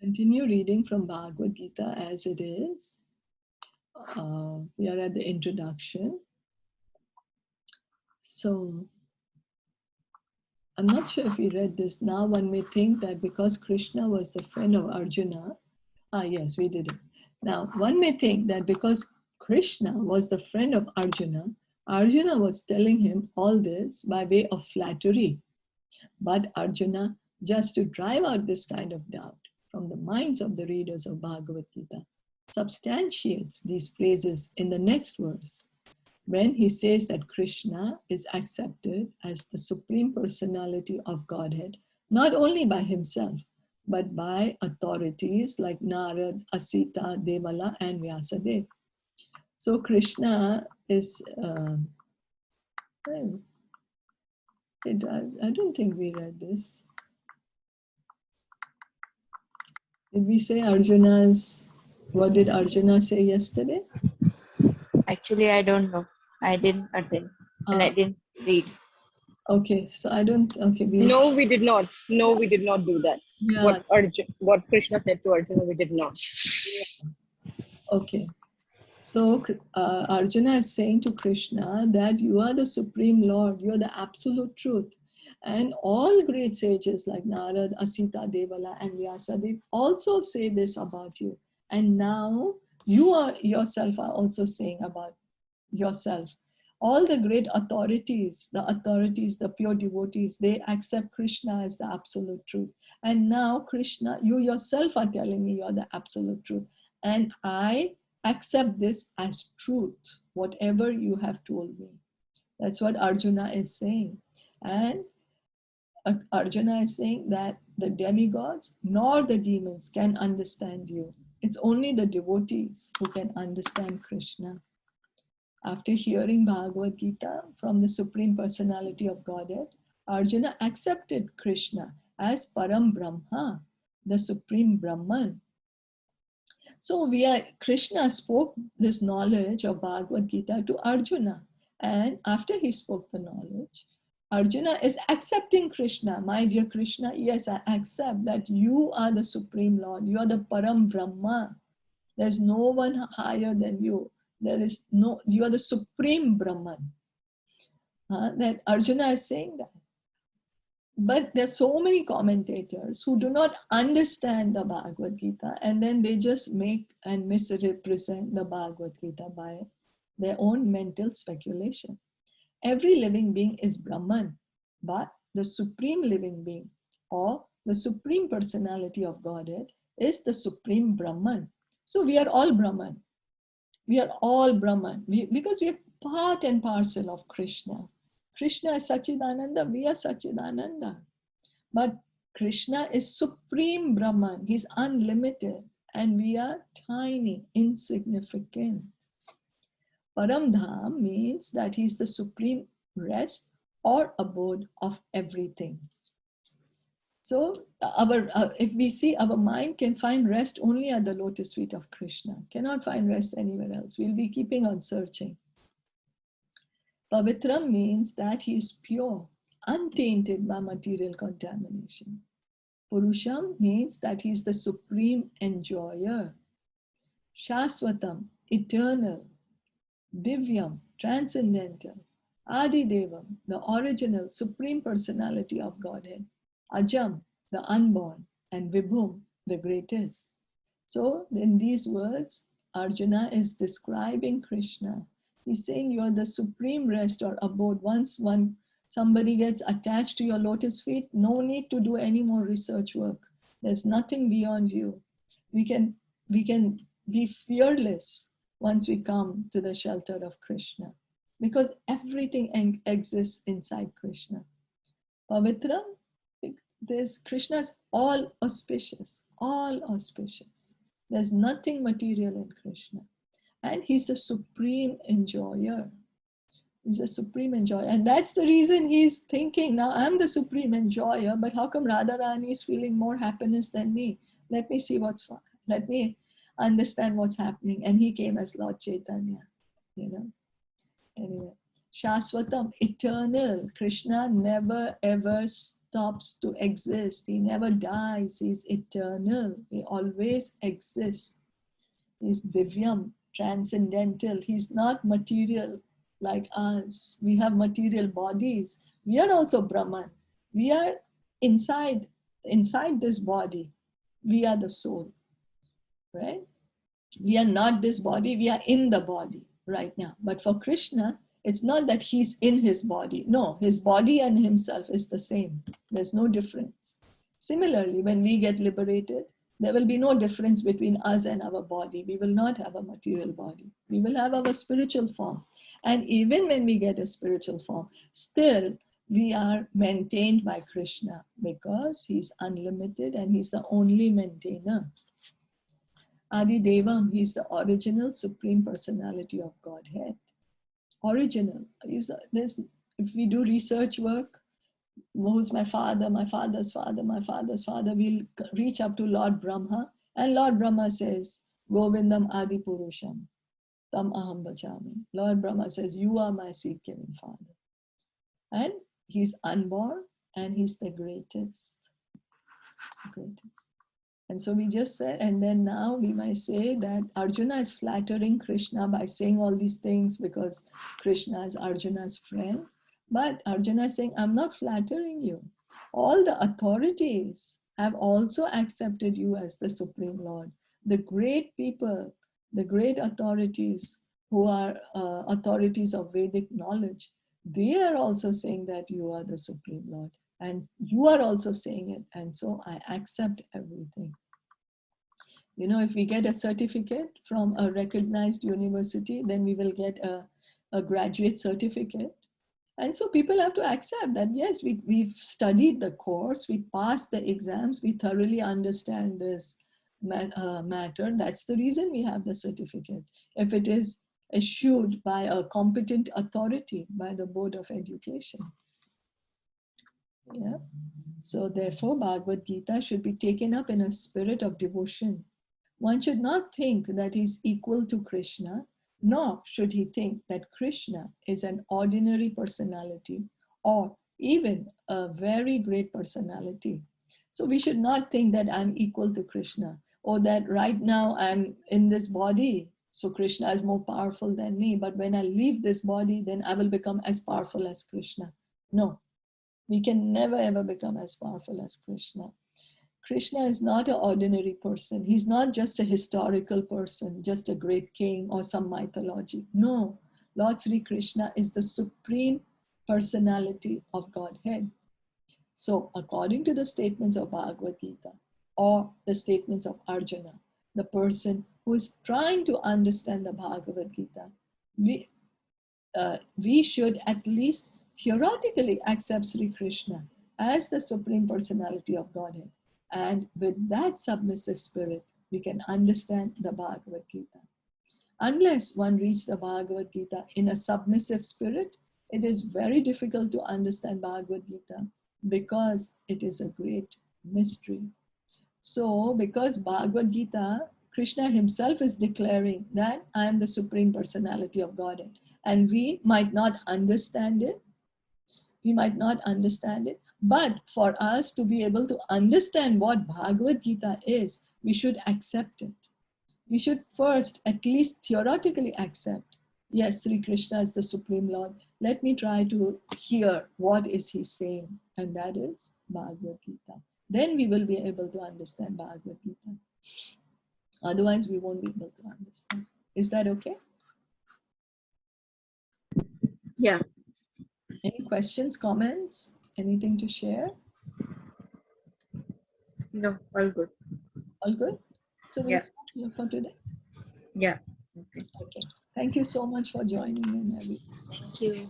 Continue reading from Bhagavad Gita as it is. We are at the introduction. So, I'm not sure if we read this. Now one may think that because Krishna was the friend of Arjuna, yes, we did it. Now, one may think that because Krishna was the friend of Arjuna, Arjuna was telling him all this by way of flattery. But Arjuna, just to drive out this kind of doubt from the minds of the readers of Bhagavad Gita, substantiates these phrases in the next verse, when he says that Krishna is accepted as the Supreme Personality of Godhead, not only by himself, but by authorities like Narad, Asita, Devala, and Vyasadeva. So Krishna is, I don't think we read this. Did we say Arjuna's, what did Arjuna say yesterday? Actually, I don't know. I didn't attend and I didn't read. Okay, so I don't, okay. No, we did not. No, we did not do that. Yeah. What Krishna said to Arjuna, we did not. Okay. So Arjuna is saying to Krishna that you are the Supreme Lord, you are the absolute truth. And all great sages like Narad, Asita, Devala, and Vyasadeva also say this about you. And now you are yourself are also saying about yourself. All the great authorities, the pure devotees, they accept Krishna as the absolute truth. And now Krishna, you yourself are telling me you're the absolute truth. And I accept this as truth, whatever you have told me. That's what Arjuna is saying. And Arjuna is saying that the demigods nor the demons can understand you. It's only the devotees who can understand Krishna. After hearing Bhagavad Gita from the Supreme Personality of Godhead, Arjuna accepted Krishna as Param Brahma, the Supreme Brahman. So Krishna spoke this knowledge of Bhagavad Gita to Arjuna. And after he spoke the knowledge, Arjuna is accepting Krishna. My dear Krishna, yes, I accept that you are the Supreme Lord. You are the Param Brahma. There's no one higher than you. You are the Supreme Brahman. That Arjuna is saying that. But there's so many commentators who do not understand the Bhagavad Gita, and then they just make and misrepresent the Bhagavad Gita by their own mental speculation. Every living being is Brahman, but the supreme living being or the Supreme Personality of Godhead is the Supreme Brahman. So we are all Brahman. We are all Brahman because we are part and parcel of Krishna. Krishna is Sachidananda, we are Sachidananda. But Krishna is Supreme Brahman, he's unlimited, and we are tiny, insignificant. Paramdham means that he's the supreme rest or abode of everything. So if we see, our mind can find rest only at the lotus feet of Krishna, cannot find rest anywhere else. We'll be keeping on searching. Pavitram means that he is pure, untainted by material contamination. Purusham means that he is the supreme enjoyer. Shaswatam, eternal. Divyam, transcendental. Adidevam, the original supreme personality of Godhead. Ajam, the unborn, and Vibhum, the greatest. So in these words, Arjuna is describing Krishna. He's saying you are the supreme rest or abode. Once somebody gets attached to your lotus feet, no need to do any more research work. There's nothing beyond you. We can be fearless once we come to the shelter of Krishna, because everything exists inside Krishna. Pavitram, Krishna is all auspicious, all auspicious. There's nothing material in Krishna. And he's the supreme enjoyer. He's the supreme enjoyer. And that's the reason he's thinking, now I'm the supreme enjoyer, but how come Radharani is feeling more happiness than me? Let me understand what's happening. And he came as Lord Caitanya, Anyway. Shasvatam, eternal. Krishna never ever stops to exist. He never dies. He's eternal. He always exists. He's divyam, transcendental. He's not material like us. We have material bodies. We are also Brahman. We are inside this body. We are the soul, right? We are not this body. We are in the body right now. But for Krishna, it's not that he's in his body. No, his body and himself is the same. There's no difference. Similarly, when we get liberated, there will be no difference between us and our body. We will not have a material body. We will have our spiritual form. And even when we get a spiritual form, still we are maintained by Krishna because he's unlimited and he's the only maintainer. Adi Devam, he's the original Supreme Personality of Godhead. Original. If we do research work, who's my father, my father's father, my father's father, we'll reach up to Lord Brahma, and Lord Brahma says, Govindam Adi Purusham, Tam Aham Bhajami. Lord Brahma says, you are my seed-giving father. And he's unborn, and he's the greatest. He's the greatest. And so we just said, and then now we might say that Arjuna is flattering Krishna by saying all these things because Krishna is Arjuna's friend. But Arjuna is saying, I'm not flattering you. All the authorities have also accepted you as the Supreme Lord. The great people, the great authorities who are authorities of Vedic knowledge, they are also saying that you are the Supreme Lord. And you are also saying it. And so I accept everything. You know, if we get a certificate from a recognized university, then we will get a graduate certificate. And so people have to accept that, yes, we've studied the course, we passed the exams, we thoroughly understand this matter. That's the reason we have the certificate. If it is issued by a competent authority, by the Board of Education. Yeah. So therefore, Bhagavad Gita should be taken up in a spirit of devotion. One should not think that he's equal to Krishna, nor should he think that Krishna is an ordinary personality or even a very great personality. So we should not think that I'm equal to Krishna, or that right now I'm in this body, so Krishna is more powerful than me, but when I leave this body, then I will become as powerful as Krishna. No. We can never ever become as powerful as Krishna. Krishna is not an ordinary person. He's not just a historical person, just a great king or some mythology. No, Lord Sri Krishna is the supreme personality of Godhead. So according to the statements of Bhagavad Gita or the statements of Arjuna, the person who is trying to understand the Bhagavad Gita, we should at least theoretically accept Sri Krishna as the Supreme Personality of Godhead. And with that submissive spirit, we can understand the Bhagavad Gita. Unless one reads the Bhagavad Gita in a submissive spirit, it is very difficult to understand Bhagavad Gita because it is a great mystery. So, because Bhagavad Gita, Krishna himself is declaring that I am the Supreme Personality of Godhead. And we might not understand it. We might not understand it. But for us to be able to understand what Bhagavad Gita is, we should accept it. We should first at least theoretically accept, yes, Sri Krishna is the Supreme Lord. Let me try to hear what is he saying. And that is Bhagavad Gita. Then we will be able to understand Bhagavad Gita. Otherwise, we won't be able to understand. Is that okay? Yeah. Any questions, comments, anything to share? No, all good. All good? So we'll Yeah. stop here for today. Yeah. Okay. Okay. Thank you so much for joining in, everyone. Thank you.